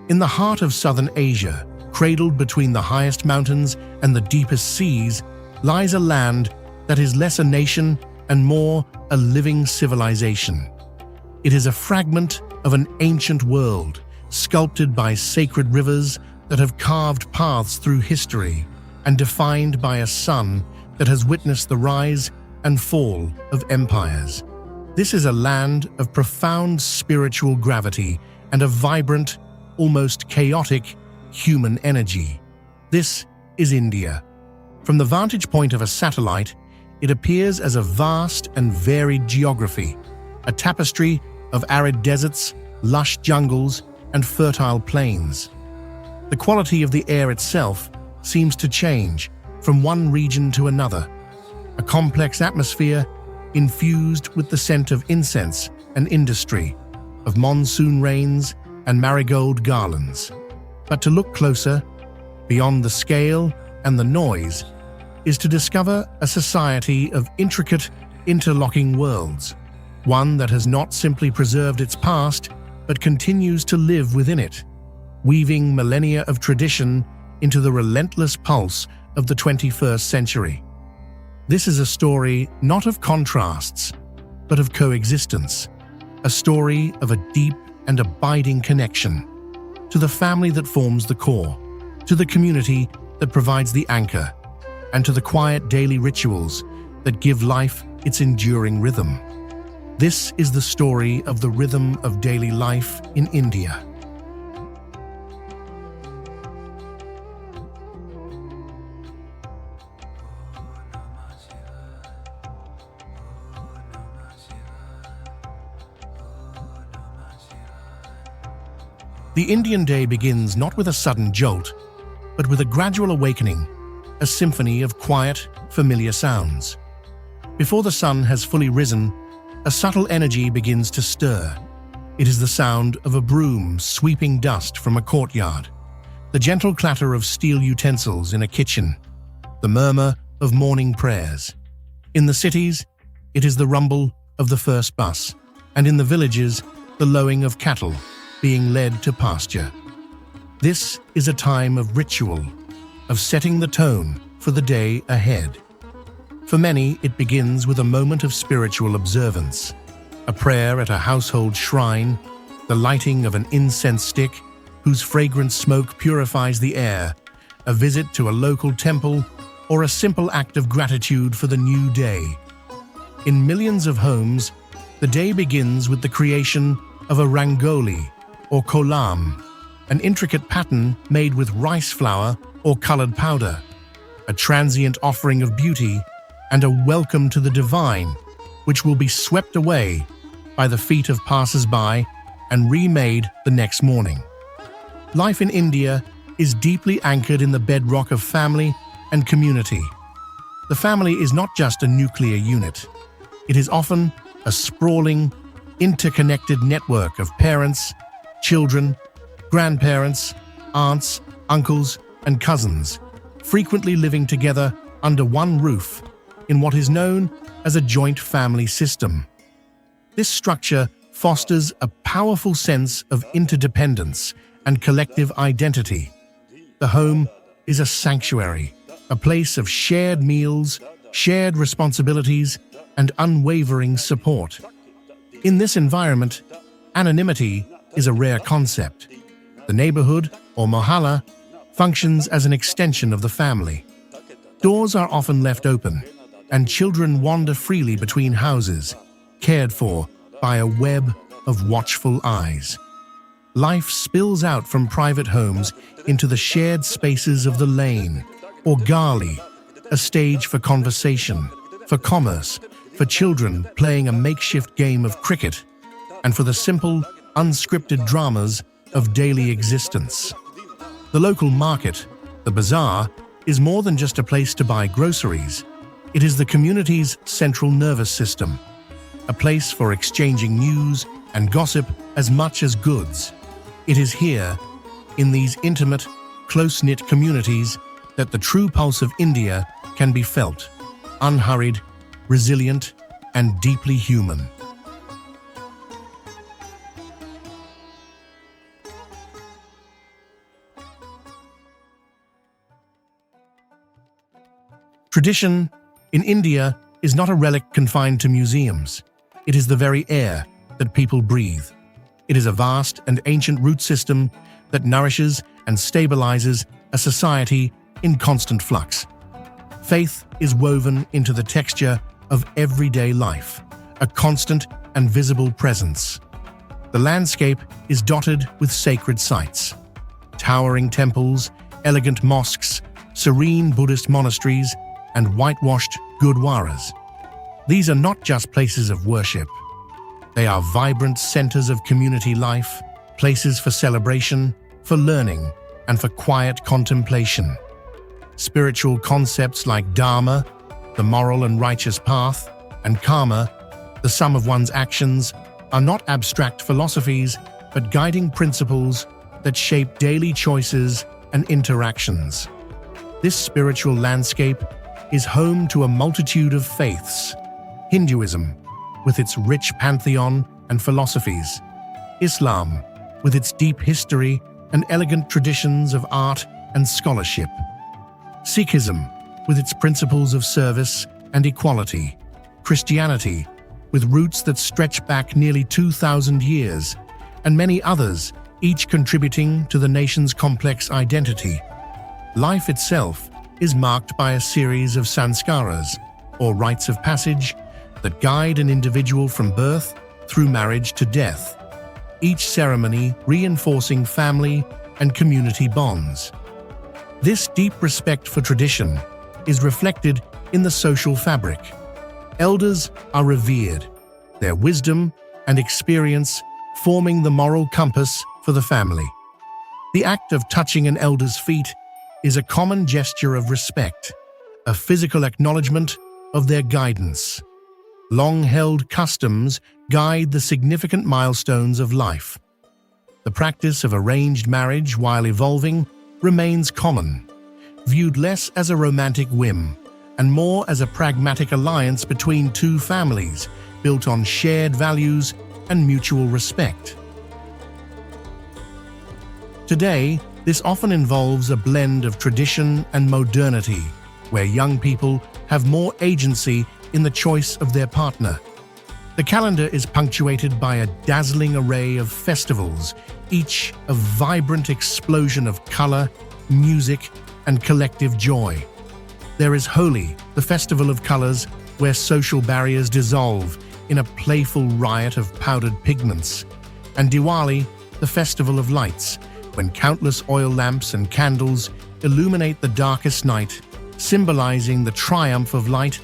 In the heart of southern Asia, cradled between the highest mountains and the deepest seas, lies a land that is less a nation and more a living civilization. It is a fragment of an ancient world, sculpted by sacred rivers that have carved paths through history and defined by a sun that has witnessed the rise and fall of empires. This is a land of profound spiritual gravity and a vibrant, almost chaotic, human energy. This is India. From the vantage point of a satellite, it appears as a vast and varied geography, a tapestry of arid deserts, lush jungles, and fertile plains. The quality of the air itself seems to change from one region to another, a complex atmosphere infused with the scent of incense and industry, of monsoon rains and marigold garlands. But to look closer, beyond the scale and the noise, is to discover a society of intricate, interlocking worlds, one that has not simply preserved its past, but continues to live within it, weaving millennia of tradition into the relentless pulse of the 21st century. This is a story not of contrasts, but of coexistence, a story of a deep and abiding connection to the family that forms the core, to the community that provides the anchor, and to the quiet daily rituals that give life its enduring rhythm. This is the story of the rhythm of daily life in India. The Indian day begins not with a sudden jolt, but with a gradual awakening, a symphony of quiet, familiar sounds. Before the sun has fully risen, a subtle energy begins to stir. It is the sound of a broom sweeping dust from a courtyard, the gentle clatter of steel utensils in a kitchen, the murmur of morning prayers. In the cities, it is the rumble of the first bus, and in the villages, the lowing of cattle being led to pasture. This is a time of ritual, of setting the tone for the day ahead. For many, it begins with a moment of spiritual observance, a prayer at a household shrine, the lighting of an incense stick whose fragrant smoke purifies the air, a visit to a local temple, or a simple act of gratitude for the new day. In millions of homes, the day begins with the creation of a rangoli, or kolam, an intricate pattern made with rice flour or colored powder, a transient offering of beauty and a welcome to the divine, which will be swept away by the feet of passers-by and remade the next morning. Life in India is deeply anchored in the bedrock of family and community. The family is not just a nuclear unit. It is often a sprawling, interconnected network of parents, children, grandparents, aunts, uncles, and cousins, frequently living together under one roof in what is known as a joint family system. This structure fosters a powerful sense of interdependence and collective identity. The home is a sanctuary, a place of shared meals, shared responsibilities, and unwavering support. In this environment, anonymity is a rare concept. The neighborhood, or mohalla, functions as an extension of the family. Doors are often left open, and children wander freely between houses, cared for by a web of watchful eyes. Life spills out from private homes into the shared spaces of the lane, or gali, a stage for conversation, for commerce, for children playing a makeshift game of cricket, and for the simple, unscripted dramas of daily existence. The local market, the bazaar, is more than just a place to buy groceries. It is the community's central nervous system, a place for exchanging news and gossip as much as goods. It is here, in these intimate, close-knit communities, that the true pulse of India can be felt, unhurried, resilient, and deeply human. Tradition in India is not a relic confined to museums. It is the very air that people breathe. It is a vast and ancient root system that nourishes and stabilizes a society in constant flux. Faith is woven into the texture of everyday life, a constant and visible presence. The landscape is dotted with sacred sites, towering temples, elegant mosques, serene Buddhist monasteries, and whitewashed gurdwaras. These are not just places of worship. They are vibrant centers of community life, places for celebration, for learning, and for quiet contemplation. Spiritual concepts like Dharma, the moral and righteous path, and Karma, the sum of one's actions, are not abstract philosophies, but guiding principles that shape daily choices and interactions. This spiritual landscape is home to a multitude of faiths. Hinduism, with its rich pantheon and philosophies. Islam, with its deep history and elegant traditions of art and scholarship. Sikhism, with its principles of service and equality. Christianity, with roots that stretch back nearly 2,000 years, and many others, each contributing to the nation's complex identity. Life itself is marked by a series of sanskaras, or rites of passage, that guide an individual from birth through marriage to death, each ceremony reinforcing family and community bonds. This deep respect for tradition is reflected in the social fabric. Elders are revered, their wisdom and experience forming the moral compass for the family. The act of touching an elder's feet is a common gesture of respect, a physical acknowledgement of their guidance. Long-held customs guide the significant milestones of life. The practice of arranged marriage, while evolving, remains common, viewed less as a romantic whim and more as a pragmatic alliance between two families built on shared values and mutual respect. Today, this often involves a blend of tradition and modernity, where young people have more agency in the choice of their partner. The calendar is punctuated by a dazzling array of festivals, each a vibrant explosion of color, music, and collective joy. There is Holi, the festival of colors, where social barriers dissolve in a playful riot of powdered pigments, and Diwali, the festival of lights, when countless oil lamps and candles illuminate the darkest night, symbolizing the triumph of light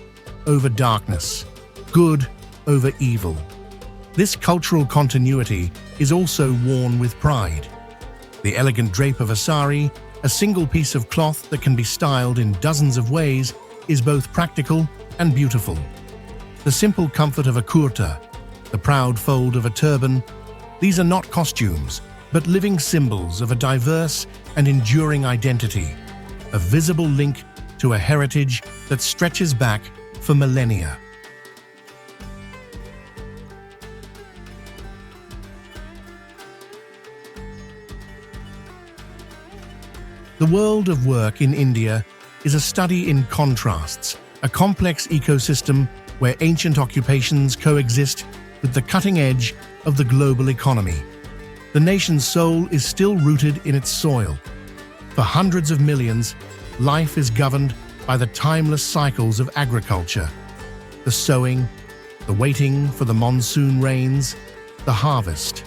over darkness, good over evil. This cultural continuity is also worn with pride. The elegant drape of a sari, a single piece of cloth that can be styled in dozens of ways, is both practical and beautiful. The simple comfort of a kurta, the proud fold of a turban, these are not costumes, but living symbols of a diverse and enduring identity, a visible link to a heritage that stretches back for millennia. The world of work in India is a study in contrasts, a complex ecosystem where ancient occupations coexist with the cutting edge of the global economy. The nation's soul is still rooted in its soil. For hundreds of millions, life is governed by the timeless cycles of agriculture. The sowing, the waiting for the monsoon rains, the harvest.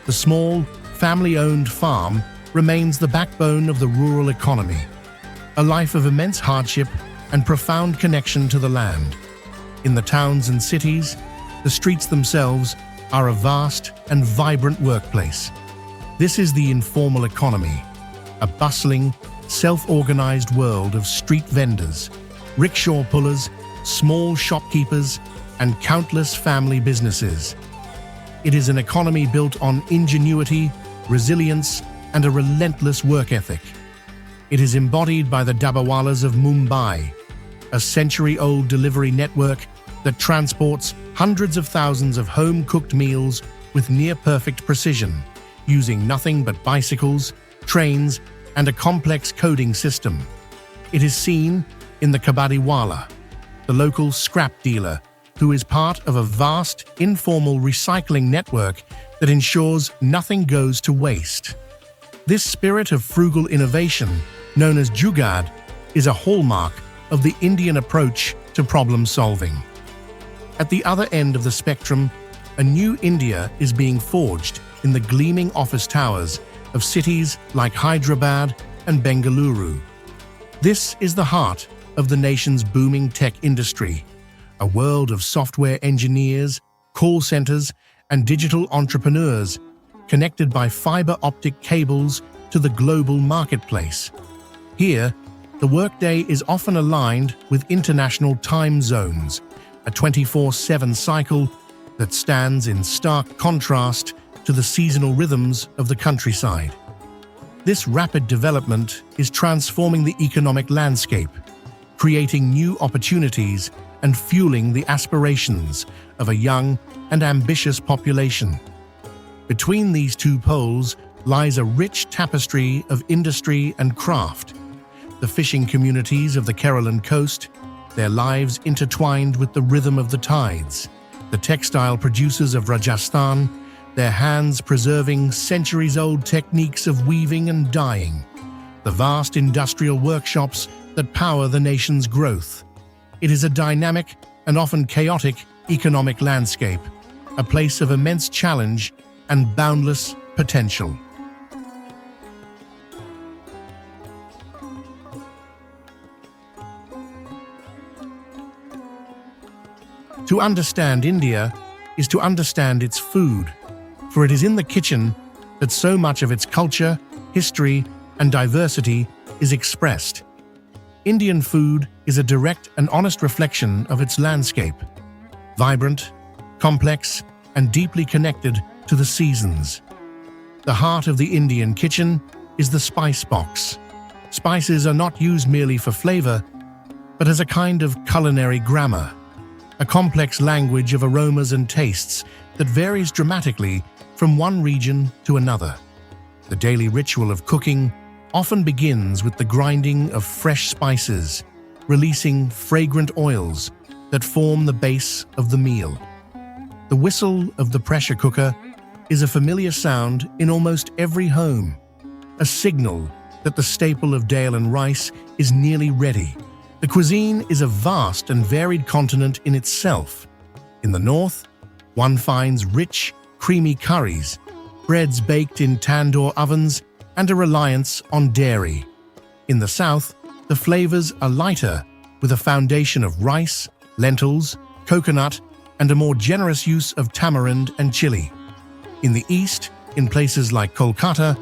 The small, family-owned farm remains the backbone of the rural economy, a life of immense hardship and profound connection to the land. In the towns and cities, the streets themselves are a vast and vibrant workplace. This is the informal economy, a bustling, self-organized world of street vendors, rickshaw pullers, small shopkeepers, and countless family businesses. It is an economy built on ingenuity, resilience, and a relentless work ethic. It is embodied by the Dabbawalas of Mumbai, a century-old delivery network that transports hundreds of thousands of home-cooked meals with near-perfect precision, using nothing but bicycles, trains, and a complex coding system. It is seen in the kabadiwala, the local scrap dealer, who is part of a vast, informal recycling network that ensures nothing goes to waste. This spirit of frugal innovation, known as jugaad, is a hallmark of the Indian approach to problem solving. At the other end of the spectrum, a new India is being forged in the gleaming office towers of cities like Hyderabad and Bengaluru. This is the heart of the nation's booming tech industry, a world of software engineers, call centers, and digital entrepreneurs connected by fiber optic cables to the global marketplace. Here, the workday is often aligned with international time zones, a 24/7 cycle that stands in stark contrast to the seasonal rhythms of the countryside. This rapid development is transforming the economic landscape, creating new opportunities and fueling the aspirations of a young and ambitious population. Between these two poles lies a rich tapestry of industry and craft. The fishing communities of the Kerala coast, their lives intertwined with the rhythm of the tides. The textile producers of Rajasthan, their hands preserving centuries-old techniques of weaving and dyeing. The vast industrial workshops that power the nation's growth. It is a dynamic and often chaotic economic landscape, a place of immense challenge and boundless potential. To understand India is to understand its food, for it is in the kitchen that so much of its culture, history, and diversity is expressed. Indian food is a direct and honest reflection of its landscape, vibrant, complex, and deeply connected to the seasons. The heart of the Indian kitchen is the spice box. Spices are not used merely for flavor, but as a kind of culinary grammar, a complex language of aromas and tastes that varies dramatically from one region to another. The daily ritual of cooking often begins with the grinding of fresh spices, releasing fragrant oils that form the base of the meal. The whistle of the pressure cooker is a familiar sound in almost every home, a signal that the staple of dal and rice is nearly ready. The cuisine is a vast and varied continent in itself. In the north, one finds rich, creamy curries, breads baked in tandoor ovens, and a reliance on dairy. In the south, the flavors are lighter, with a foundation of rice, lentils, coconut, and a more generous use of tamarind and chili. In the east, in places like Kolkata,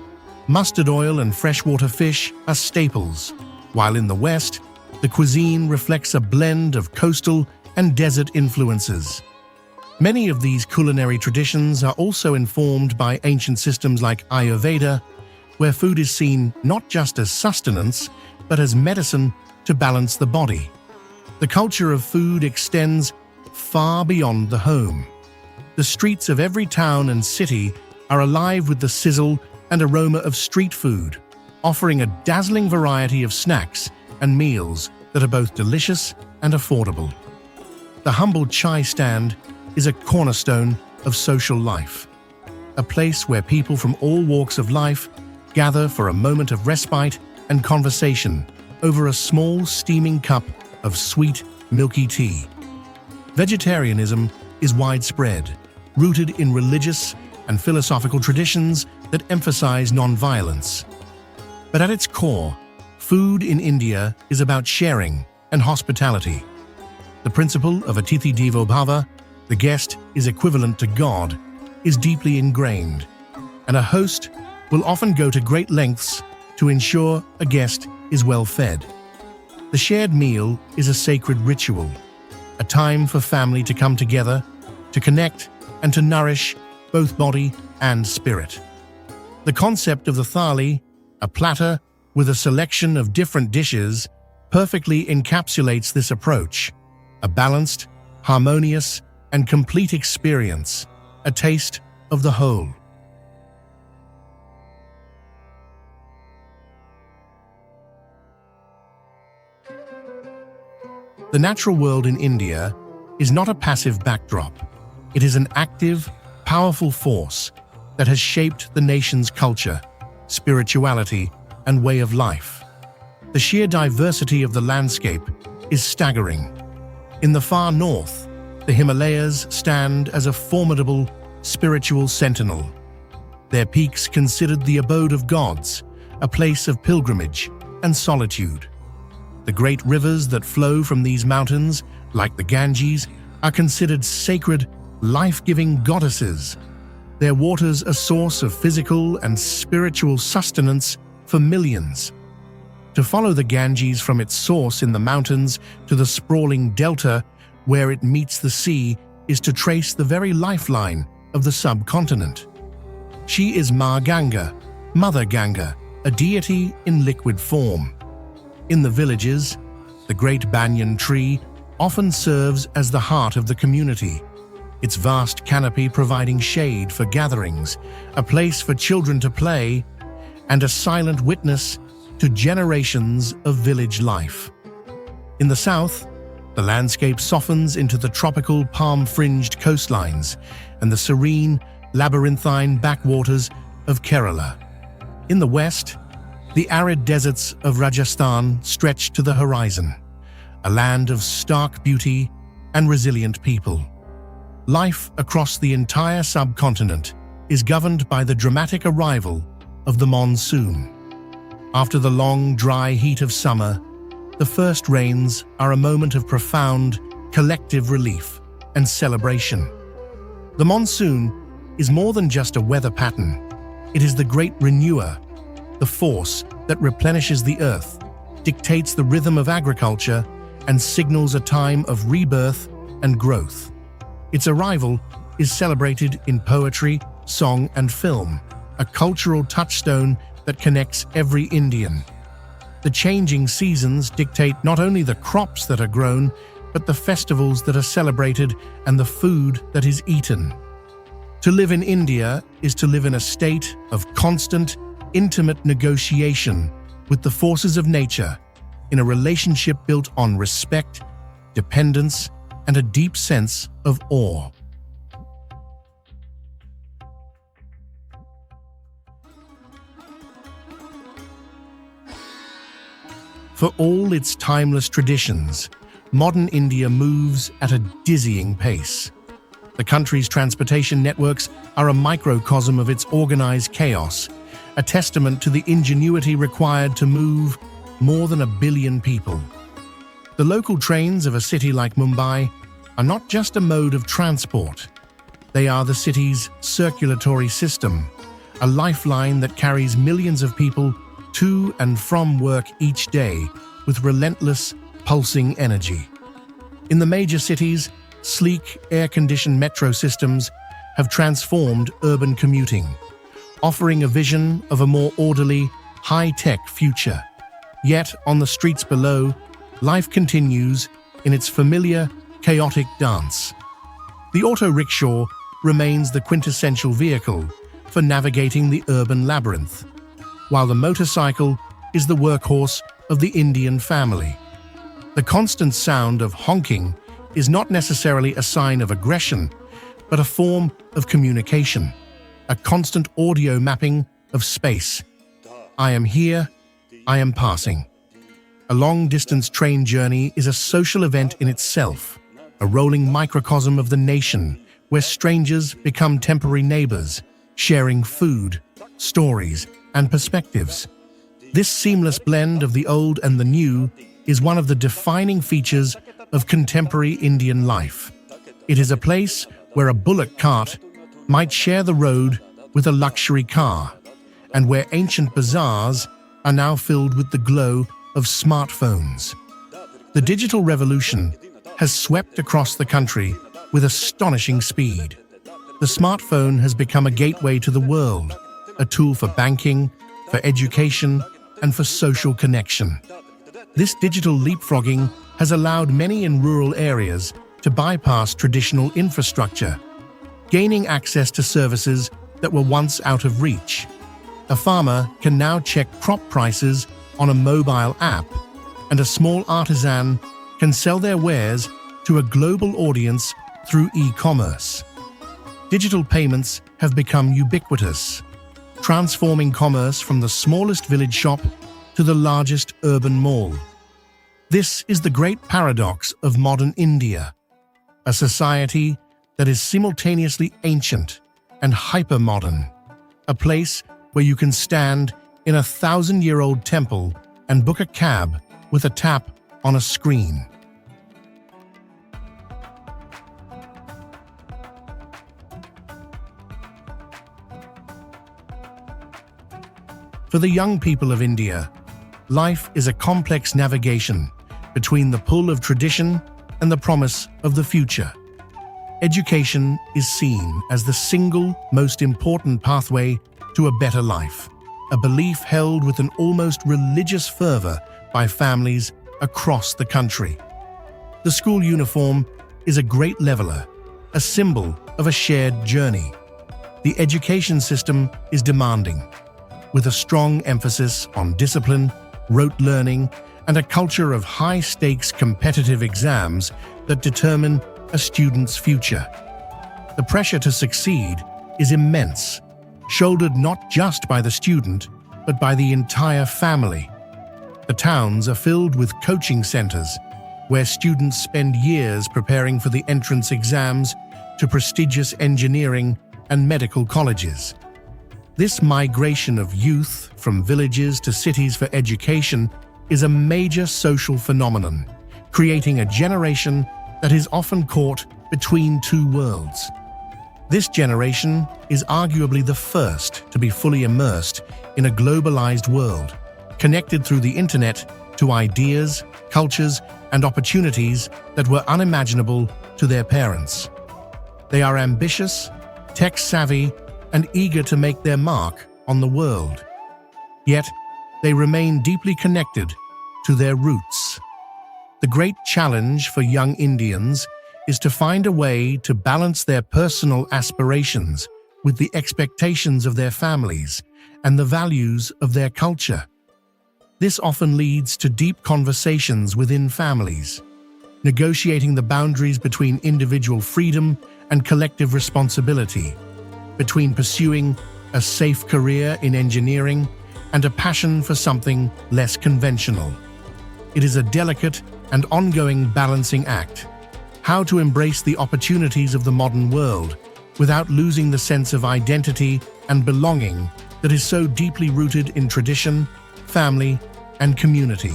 mustard oil and freshwater fish are staples, while in the west, the cuisine reflects a blend of coastal and desert influences. Many of these culinary traditions are also informed by ancient systems like Ayurveda, where food is seen not just as sustenance, but as medicine to balance the body. The culture of food extends far beyond the home. The streets of every town and city are alive with the sizzle and aroma of street food, offering a dazzling variety of snacks and meals that are both delicious and affordable. The humble chai stand is a cornerstone of social life, a place where people from all walks of life gather for a moment of respite and conversation over a small steaming cup of sweet, milky tea. Vegetarianism is widespread, rooted in religious and philosophical traditions that emphasize non-violence. But at its core, food in India is about sharing and hospitality. The principle of Atithi Devo Bhava, the guest is equivalent to God, is deeply ingrained, and a host will often go to great lengths to ensure a guest is well fed. The shared meal is a sacred ritual, a time for family to come together, to connect, and to nourish both body and spirit. The concept of the thali, a platter with a selection of different dishes, perfectly encapsulates this approach, a balanced, harmonious, and complete experience, a taste of the whole. The natural world in India is not a passive backdrop. It is an active, powerful force that has shaped the nation's culture, spirituality, and way of life. The sheer diversity of the landscape is staggering. In the far north, the Himalayas stand as a formidable spiritual sentinel. Their peaks considered the abode of gods, a place of pilgrimage and solitude. The great rivers that flow from these mountains, like the Ganges, are considered sacred, life-giving goddesses. Their waters a source of physical and spiritual sustenance for millions. To follow the Ganges from its source in the mountains to the sprawling delta where it meets the sea is to trace the very lifeline of the subcontinent. She is Ma Ganga, Mother Ganga, a deity in liquid form. In the villages, the great banyan tree often serves as the heart of the community, its vast canopy providing shade for gatherings, a place for children to play, and a silent witness to generations of village life. In the south, the landscape softens into the tropical palm-fringed coastlines and the serene, labyrinthine backwaters of Kerala. In the west, the arid deserts of Rajasthan stretch to the horizon, a land of stark beauty and resilient people. Life across the entire subcontinent is governed by the dramatic arrival of the monsoon. After the long, dry heat of summer, the first rains are a moment of profound, collective relief and celebration. The monsoon is more than just a weather pattern. It is the great renewer, the force that replenishes the earth, dictates the rhythm of agriculture, and signals a time of rebirth and growth. Its arrival is celebrated in poetry, song, and film, a cultural touchstone that connects every Indian. The changing seasons dictate not only the crops that are grown, but the festivals that are celebrated and the food that is eaten. To live in India is to live in a state of constant, intimate negotiation with the forces of nature, in a relationship built on respect, dependence, and a deep sense of awe. For all its timeless traditions, modern India moves at a dizzying pace. The country's transportation networks are a microcosm of its organized chaos, a testament to the ingenuity required to move more than 1 billion people. The local trains of a city like Mumbai are not just a mode of transport. They are the city's circulatory system, a lifeline that carries millions of people to and from work each day with relentless, pulsing energy. In the major cities, sleek, air-conditioned metro systems have transformed urban commuting, offering a vision of a more orderly, high-tech future. Yet, on the streets below, life continues in its familiar, chaotic dance. The auto rickshaw remains the quintessential vehicle for navigating the urban labyrinth, while the motorcycle is the workhorse of the Indian family. The constant sound of honking is not necessarily a sign of aggression, but a form of communication, a constant audio mapping of space. I am here, I am passing. A long-distance train journey is a social event in itself, a rolling microcosm of the nation where strangers become temporary neighbors, sharing food, stories, and perspectives. This seamless blend of the old and the new is one of the defining features of contemporary Indian life. It is a place where a bullock cart might share the road with a luxury car, and where ancient bazaars are now filled with the glow of smartphones. The digital revolution has swept across the country with astonishing speed. The smartphone has become a gateway to the world, a tool for banking, for education, and for social connection. This digital leapfrogging has allowed many in rural areas to bypass traditional infrastructure, gaining access to services that were once out of reach. A farmer can now check crop prices on a mobile app, and a small artisan can sell their wares to a global audience through e-commerce. Digital payments have become ubiquitous, transforming commerce from the smallest village shop to the largest urban mall. This is the great paradox of modern India, a society that is simultaneously ancient and hyper-modern, a place where you can stand in a 1,000-year-old temple and book a cab with a tap on a screen. For the young people of India, life is a complex navigation between the pull of tradition and the promise of the future. Education is seen as the single most important pathway to a better life, a belief held with an almost religious fervor by families across the country. The school uniform is a great leveler, a symbol of a shared journey. The education system is demanding, with a strong emphasis on discipline, rote learning, and a culture of high-stakes competitive exams that determine a student's future. The pressure to succeed is immense, shouldered not just by the student, but by the entire family. The towns are filled with coaching centers, where students spend years preparing for the entrance exams to prestigious engineering and medical colleges. This migration of youth from villages to cities for education is a major social phenomenon, creating a generation that is often caught between two worlds. This generation is arguably the first to be fully immersed in a globalized world, connected through the internet to ideas, cultures, and opportunities that were unimaginable to their parents. They are ambitious, tech-savvy, and eager to make their mark on the world. Yet, they remain deeply connected to their roots. The great challenge for young Indians is to find a way to balance their personal aspirations with the expectations of their families and the values of their culture. This often leads to deep conversations within families, negotiating the boundaries between individual freedom and collective responsibility, between pursuing a safe career in engineering and a passion for something less conventional. It is a delicate and ongoing balancing act, how to embrace the opportunities of the modern world without losing the sense of identity and belonging that is so deeply rooted in tradition, family, and community.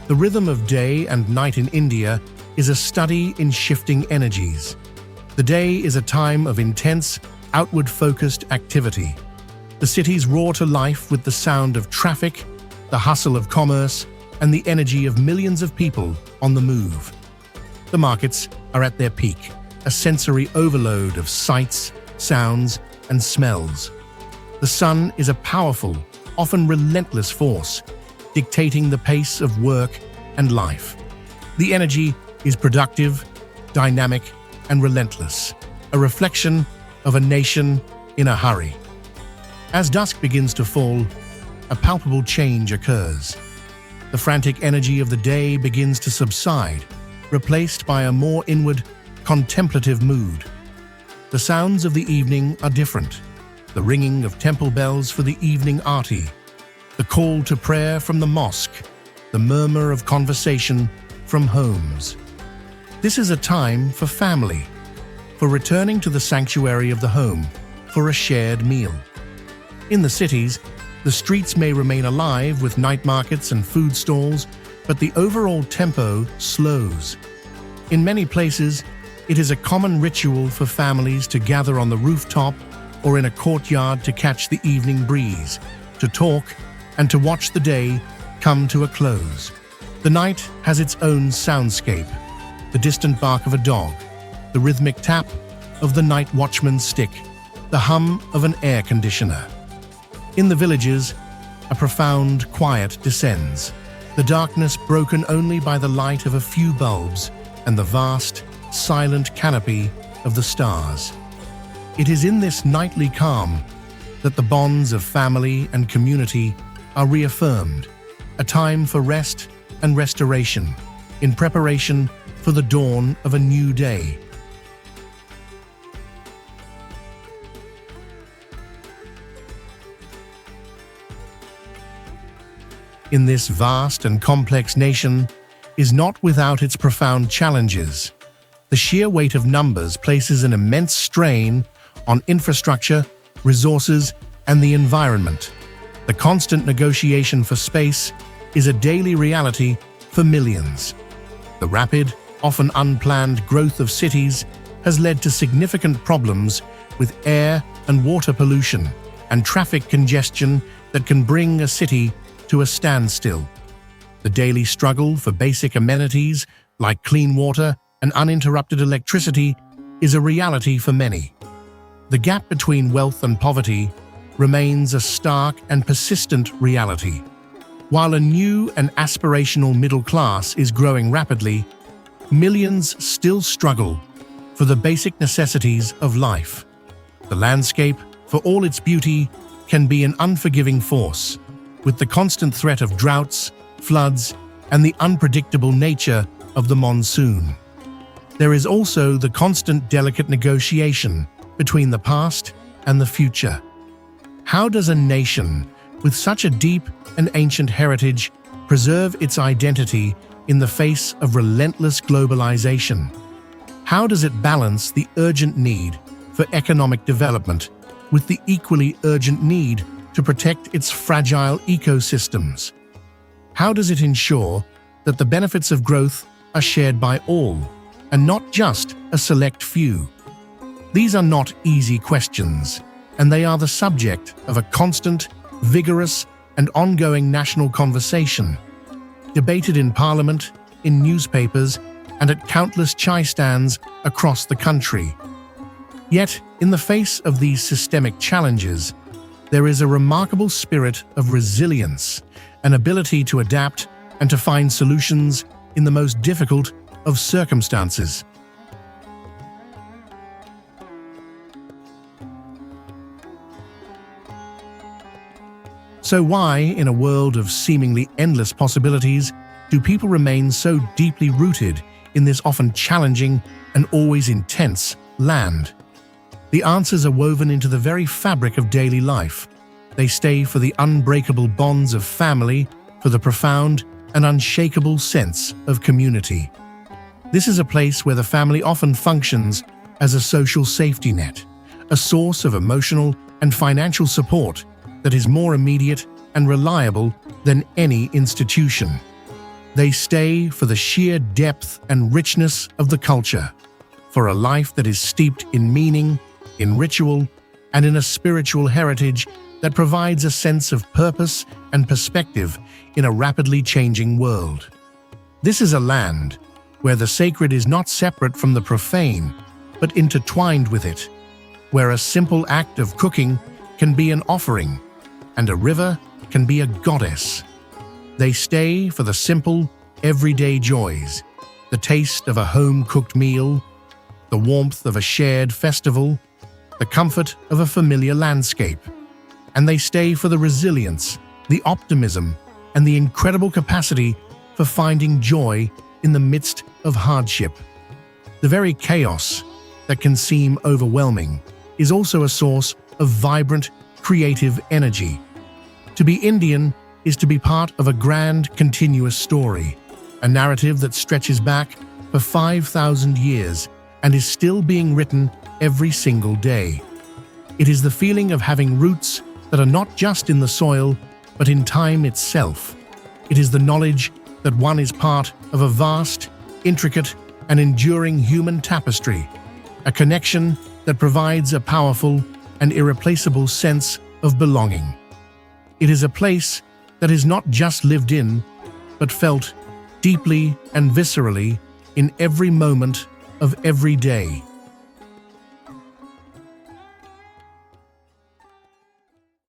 The rhythm of day and night in India is a study in shifting energies. The day is a time of intense, outward-focused activity. The cities roar to life with the sound of traffic, the hustle of commerce, and the energy of millions of people on the move. The markets are at their peak, a sensory overload of sights, sounds, and smells. The sun is a powerful, often relentless force, dictating the pace of work and life. The energy is productive, dynamic, and relentless, a reflection of a nation in a hurry. As dusk begins to fall, a palpable change occurs. The frantic energy of the day begins to subside, replaced by a more inward, contemplative mood. The sounds of the evening are different. The ringing of temple bells for the evening aarti, the call to prayer from the mosque, the murmur of conversation from homes. This is a time for family, for returning to the sanctuary of the home, for a shared meal. In the cities, the streets may remain alive with night markets and food stalls, but the overall tempo slows. In many places, it is a common ritual for families to gather on the rooftop or in a courtyard to catch the evening breeze, to talk, and to watch the day come to a close. The night has its own soundscape, the distant bark of a dog, the rhythmic tap of the night watchman's stick, the hum of an air conditioner. In the villages, a profound quiet descends, the darkness broken only by the light of a few bulbs and the vast, silent canopy of the stars. It is in this nightly calm that the bonds of family and community are reaffirmed, a time for rest and restoration, in preparation for the dawn of a new day. In this vast and complex nation is not without its profound challenges. The sheer weight of numbers places an immense strain on infrastructure, resources, and the environment. The constant negotiation for space is a daily reality for millions. The rapid, often unplanned growth of cities has led to significant problems with air and water pollution and traffic congestion that can bring a city to a standstill. The daily struggle for basic amenities like clean water and uninterrupted electricity is a reality for many. The gap between wealth and poverty remains a stark and persistent reality. While a new and aspirational middle class is growing rapidly, millions still struggle for the basic necessities of life. The landscape, for all its beauty, can be an unforgiving force, with the constant threat of droughts, floods, and the unpredictable nature of the monsoon. There is also the constant delicate negotiation between the past and the future. How does a nation with such a deep and ancient heritage preserve its identity in the face of relentless globalization? How does it balance the urgent need for economic development with the equally urgent need to protect its fragile ecosystems? How does it ensure that the benefits of growth are shared by all, and not just a select few? These are not easy questions, and they are the subject of a constant, vigorous, and ongoing national conversation, debated in Parliament, in newspapers, and at countless chai stands across the country. Yet, in the face of these systemic challenges, there is a remarkable spirit of resilience, an ability to adapt and to find solutions in the most difficult of circumstances. So why, in a world of seemingly endless possibilities, do people remain so deeply rooted in this often challenging and always intense land? The answers are woven into the very fabric of daily life. They stay for the unbreakable bonds of family, for the profound and unshakable sense of community. This is a place where the family often functions as a social safety net, a source of emotional and financial support that is more immediate and reliable than any institution. They stay for the sheer depth and richness of the culture, for a life that is steeped in meaning, in ritual, and in a spiritual heritage that provides a sense of purpose and perspective in a rapidly changing world. This is a land where the sacred is not separate from the profane, but intertwined with it, where a simple act of cooking can be an offering, and a river can be a goddess. They stay for the simple, everyday joys, the taste of a home-cooked meal, the warmth of a shared festival, the comfort of a familiar landscape. And they stay for the resilience, the optimism, and the incredible capacity for finding joy in the midst of hardship. The very chaos that can seem overwhelming is also a source of vibrant, creative energy. To be Indian is to be part of a grand, continuous story, a narrative that stretches back for 5,000 years and is still being written every single day. It is the feeling of having roots that are not just in the soil, but in time itself. It is the knowledge that one is part of a vast, intricate, and enduring human tapestry, a connection that provides a powerful and irreplaceable sense of belonging. It is a place that is not just lived in, but felt deeply and viscerally in every moment of every day.